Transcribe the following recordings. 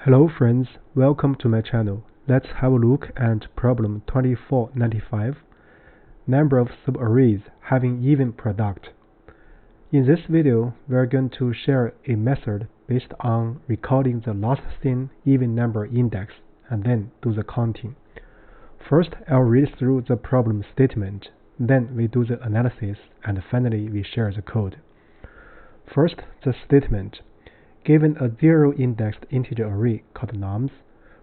Hello friends, welcome to my channel. Let's have a look at problem 2495, number of subarrays having even product. In this video, we are going to share a method based on recording the last thin even number index and then do the counting. First, I'll read through the problem statement, then we do the analysis, and finally we share the code. First, the statement. Given a zero-indexed integer array called nums,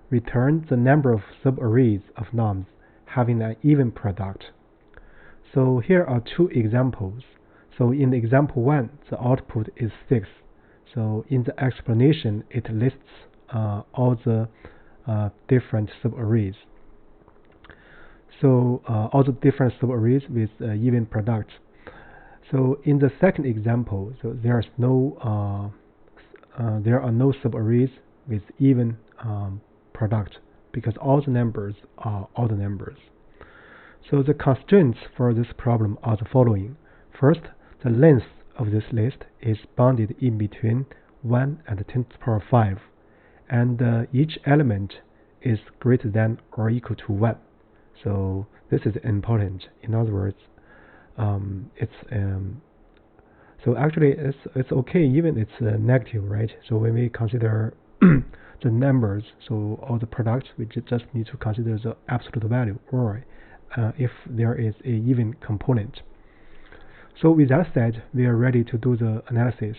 return the number of subarrays of nums having an even product. So here are two examples. So in example 1, the output is 6. So in the explanation, it lists all the different subarrays. So all the different subarrays with even products. So in the second example, so there are no subarrays with even product because all the numbers are odd numbers. So the constraints for this problem are the following. First, the length of this list is bounded in between 1 and 10 to the power 5, and each element is greater than or equal to 1. So this is important. In other words, so actually it's okay even it's negative, right? So when we consider the numbers, so all the products, we just need to consider the absolute value, or if there is a even component. So with that said, we are ready to do the analysis.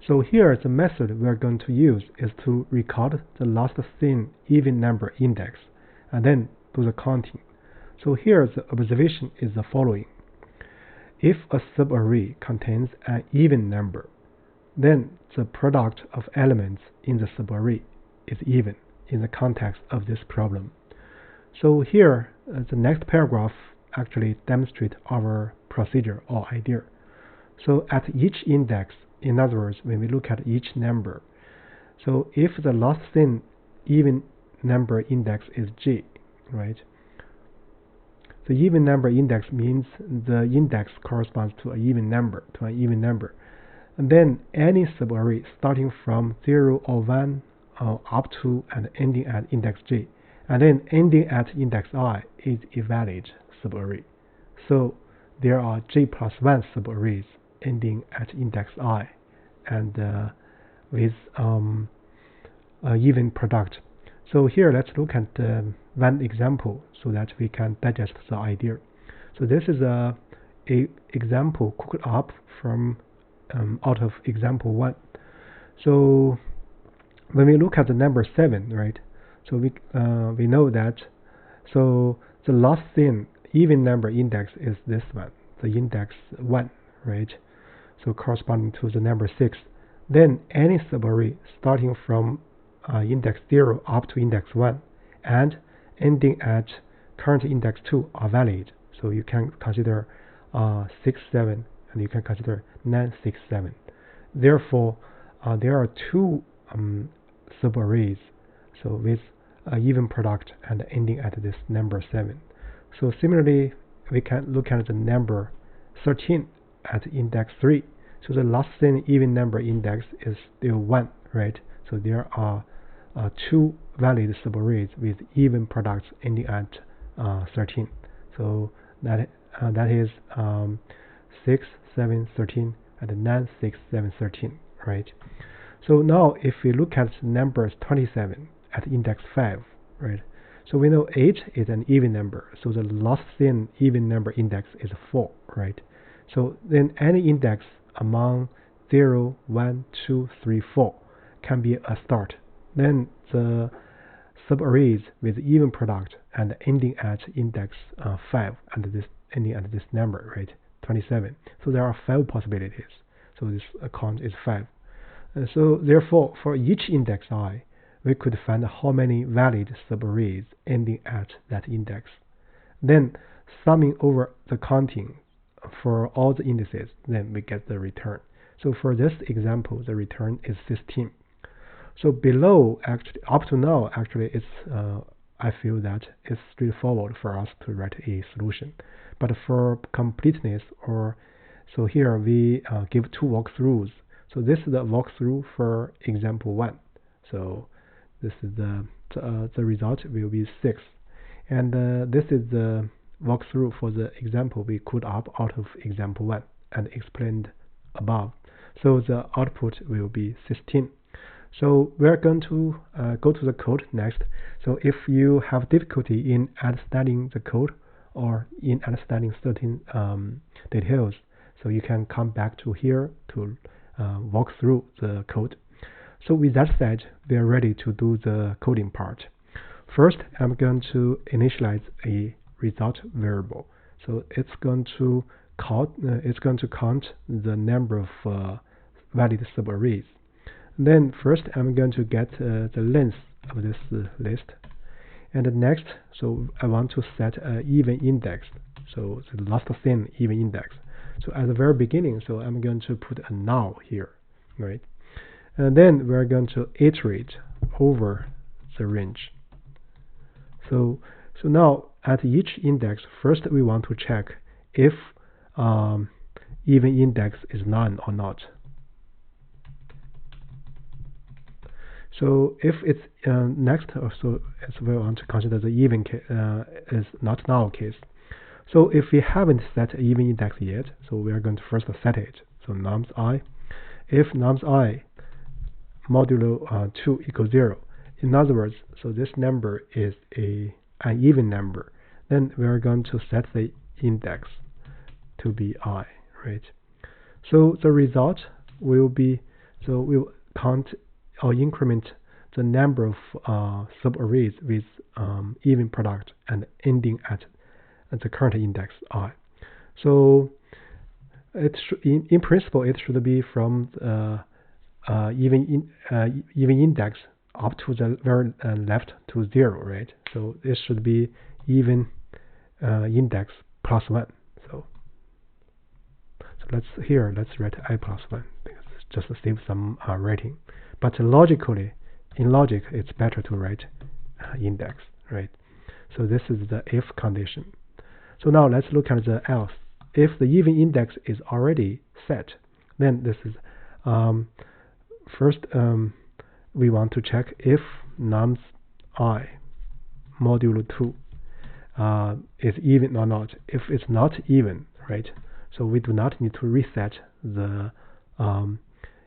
So here the method we are going to use is to record the last thin even number index and then do the counting. So here the observation is the following. If a subarray contains an even number, then the product of elements in the subarray is even in the context of this problem. So here, the next paragraph actually demonstrates our procedure or idea. So at each index, in other words, when we look at each number, so if the last thin even number index is J, right? The even number index means the index corresponds to an even number, And then any subarray starting from 0 or 1 up to and ending at index j, and then ending at index I is a valid subarray. So there are j plus 1 subarrays ending at index I and with even product. So here let's look at one example so that we can digest the idea. So this is a example cooked up from out of example 1. So when we look at the number 7, right? So we know that so the last thin even number index is this one, the index 1, right? So corresponding to the number 6. Then any subarray starting from index 0 up to index 1 and ending at current index 2 are valid. So you can consider 6, 7, and you can consider 9, 6, 7. Therefore, there are two subarrays, so with even product and ending at this number 7. So similarly, we can look at the number 13 at index 3. So the last thin even number index is still 1, right? So there are two valid subarrays with even products ending at 13. So that is 6, 7, 13, and 9, 6, 7, 13, right? So now if we look at numbers 27 at index 5, right? So we know 8 is an even number, so the last thin even number index is 4, right? So then any index among 0, 1, 2, 3, 4 can be a start. Then the subarrays with even product and ending at index 5 and this ending at this number, right? 27. So there are 5 possibilities. So this count is 5. So therefore, for each index I, we could find how many valid subarrays ending at that index. Then summing over the counting for all the indices, then we get the return. So for this example, the return is 15. So below, actually, up to now, actually, it's I feel that it's straightforward for us to write a solution. But for completeness, or so here we give two walkthroughs. So this is the walkthrough for example 1. So this is the result will be 6. And this is the walkthrough for the example we code up out of example 1 and explained above. So the output will be 16. So we're going to go to the code next. So if you have difficulty in understanding the code or in understanding certain details, so you can come back to here to walk through the code. So with that said, we are ready to do the coding part. First, I'm going to initialize a result variable. So it's going to count the number of valid subarrays. Then first, I'm going to get the length of this list. And next, so I want to set an even index. So the last thing, even index. So at the very beginning, so I'm going to put a null here, right? And then we're going to iterate over the range. So now at each index, first we want to check if even index is none or not. So if it's next, so we want to consider the even case is not null case. So if we haven't set an even index yet, so we are going to first set it. So nums I, if nums I modulo 2 equals 0. In other words, so this number is an even number. Then we are going to set the index to be I, right? So the result will be, so we'll count or increment the number of subarrays with even product and ending at the current index I. So it in principle it should be from even index up to the very left to 0, right? So this should be even index plus 1. So let's write I plus 1 because just to save some writing. But logically, in logic, it's better to write index, right? So this is the if condition. So now let's look at the else. If the even index is already set, then this is first we want to check if nums I modulo 2 is even or not. If it's not even, right? So we do not need to reset the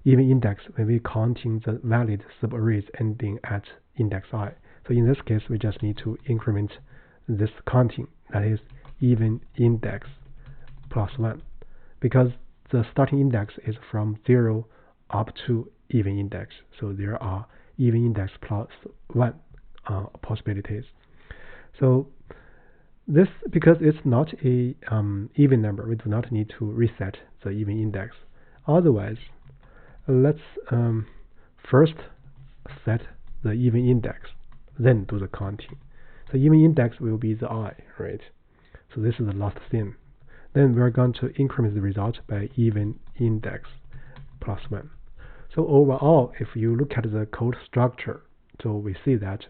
even index when we counting the valid subarrays ending at index I. So in this case, we just need to increment this counting, that is even index plus 1, because the starting index is from 0 up to even index. So there are even index plus 1 possibilities. So this, because it's not a even number, we do not need to reset the even index. Otherwise, let's first set the even index, then do the counting. So even index will be the I, right? So this is the last thing. Then we're going to increment the result by even index plus 1. So overall, if you look at the code structure, so we see that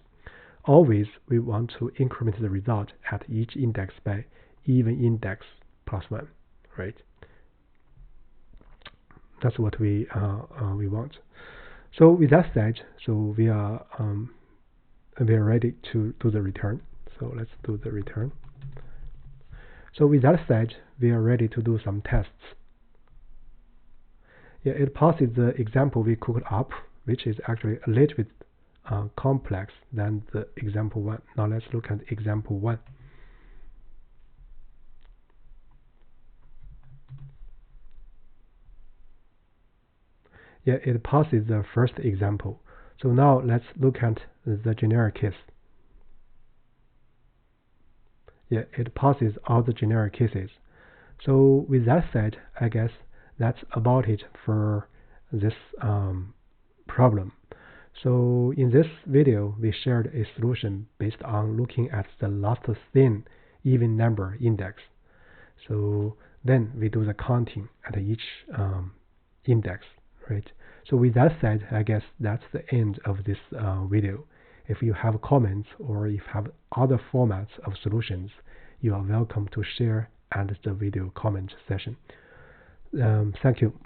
always we want to increment the result at each index by even index plus 1, right? That's what we want. So with that said, so we are ready to do the return. So let's do the return. So with that said, we are ready to do some tests. Yeah, it passes the example we cooked up, which is actually a little bit complex than the example 1. Now let's look at example 1. Yeah, it passes the first example. So now let's look at the generic case. Yeah, it passes all the generic cases. So with that said, I guess that's about it for this problem. So in this video, we shared a solution based on looking at the last thin even number index. So then we do the counting at each index, right? So with that said, I guess that's the end of this video. If you have comments or if you have other formats of solutions, you are welcome to share at the video comment session. Thank you.